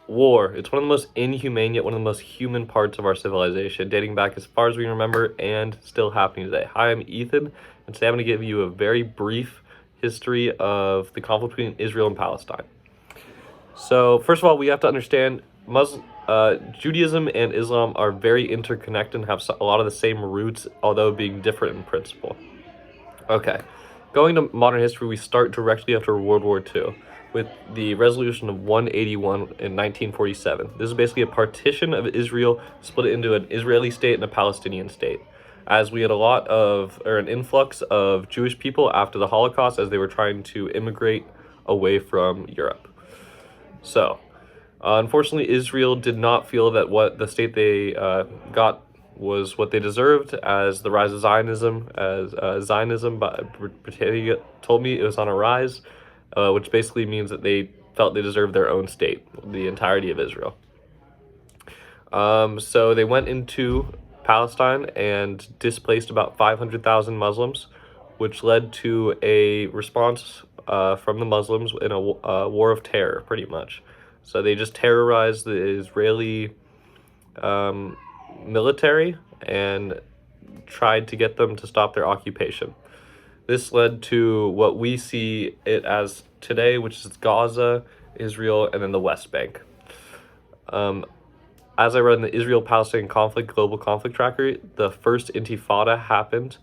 war. It's one of the most inhumane yet one of the most human parts of our civilization, dating back as far as we remember and still happening today. Hi, I'm Ethan, and today I'm going to give you a very brief history of the conflict between Israel and Palestine. So, first of all, we have to understand Judaism and Islam are very interconnected and have a lot of the same roots, although being different in principle. Okay, going to modern history, we start directly after World War II with the resolution of 181 in 1947. This is basically a partition of Israel, split it into an Israeli state and a Palestinian state, as we had an influx of Jewish people after the Holocaust as they were trying to immigrate away from Europe. So, unfortunately, Israel did not feel that what the state they got was what they deserved, as the rise of Zionism, but Britannia told me it was on a rise, which basically means that they felt they deserved their own state, the entirety of Israel. So they went into Palestine and displaced about 500,000 Muslims, which led to a response from the Muslims in a war of terror, pretty much. So they just terrorized the Israeli military and tried to get them to stop their occupation. This led to what we see it as today, which is Gaza, Israel, and then the West Bank. As I read in the Israel-Palestine conflict global conflict tracker, the first intifada happened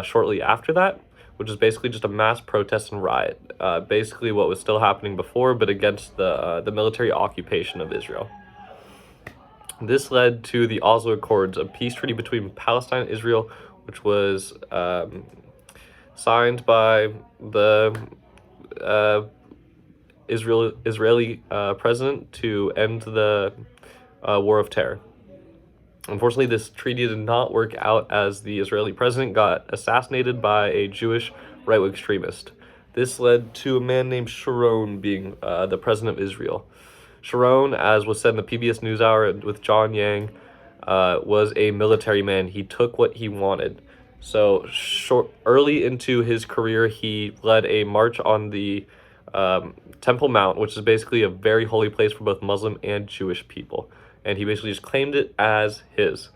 shortly after that, which is basically just a mass protest and riot. Basically what was still happening before, but against the military occupation of Israel. This led to the Oslo Accords, a peace treaty between Palestine and Israel, which was signed by the Israeli president to end the war of terror. Unfortunately, this treaty did not work out as the Israeli president got assassinated by a Jewish right-wing extremist. This led to a man named Sharon being the president of Israel. Sharon, as was said in the PBS NewsHour with John Yang, was a military man. He took what he wanted. So early into his career, he led a march on the Temple Mount, which is basically a very holy place for both Muslim and Jewish people. And he basically just claimed it as his.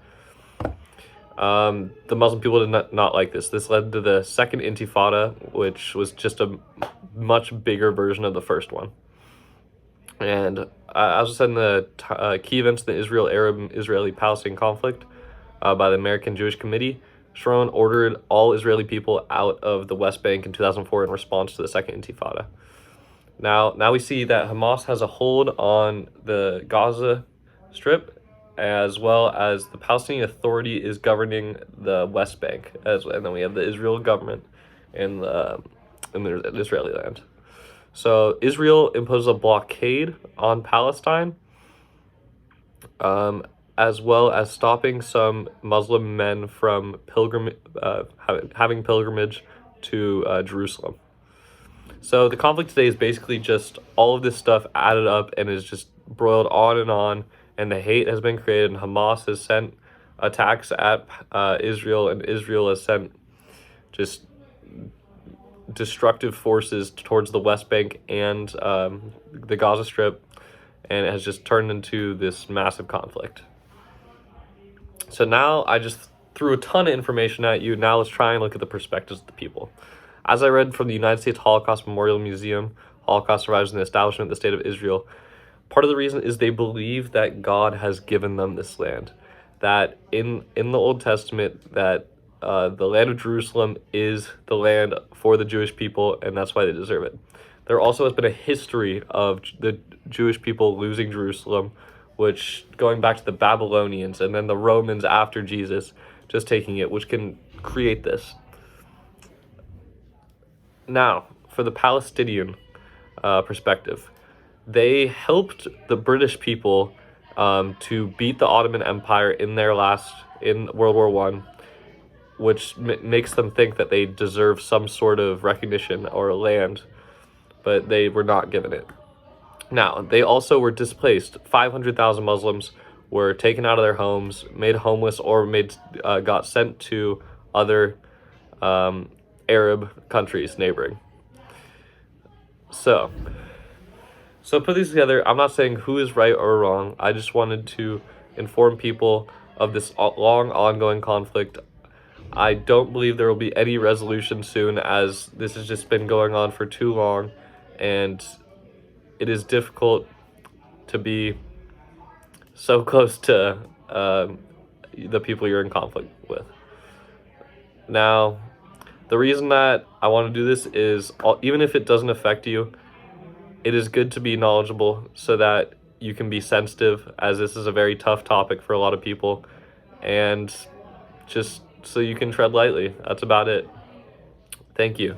The Muslim people did not like this. This led to the Second Intifada, which was just a much bigger version of the first one. And as I said in the key events of the Israeli-Palestine conflict by the American Jewish Committee, Sharon ordered all Israeli people out of the West Bank in 2004 in response to the Second Intifada. Now we see that Hamas has a hold on the Gaza Strip, as well as the Palestinian Authority is governing the West Bank, and then we have the Israel government in the Israeli land. So Israel imposes a blockade on Palestine, as well as stopping some Muslim men from having pilgrimage to Jerusalem. So the conflict today is basically just all of this stuff added up and is just broiled on, and the hate has been created, and Hamas has sent attacks at Israel, and Israel has sent just destructive forces towards the West Bank and the Gaza Strip, and it has just turned into this massive conflict. So now I just threw a ton of information at you. Now let's try and look at the perspectives of the people. As I read from the United States Holocaust Memorial Museum, Holocaust Survivors in the Establishment of the State of Israel, part of the reason is they believe that God has given them this land. That in the Old Testament, that the land of Jerusalem is the land for the Jewish people, and that's why they deserve it. There also has been a history of the Jewish people losing Jerusalem, which going back to the Babylonians and then the Romans after Jesus just taking it, which can create this. Now, for the Palestinian perspective, they helped the British people to beat the Ottoman Empire in World War I, which makes them think that they deserve some sort of recognition or land, but they were not given it. Now, they also were displaced. 500,000 Muslims were taken out of their homes, made homeless, or got sent to other Arab countries neighboring. So So put these together, I'm not saying who is right or wrong. I just wanted to inform people of this long ongoing conflict. I don't believe there will be any resolution soon, as this has just been going on for too long, and it is difficult to be so close to the people you're in conflict with. Now, the reason that I want to do this is, even if it doesn't affect you, it is good to be knowledgeable so that you can be sensitive, as this is a very tough topic for a lot of people, and just so you can tread lightly. That's about it. Thank you.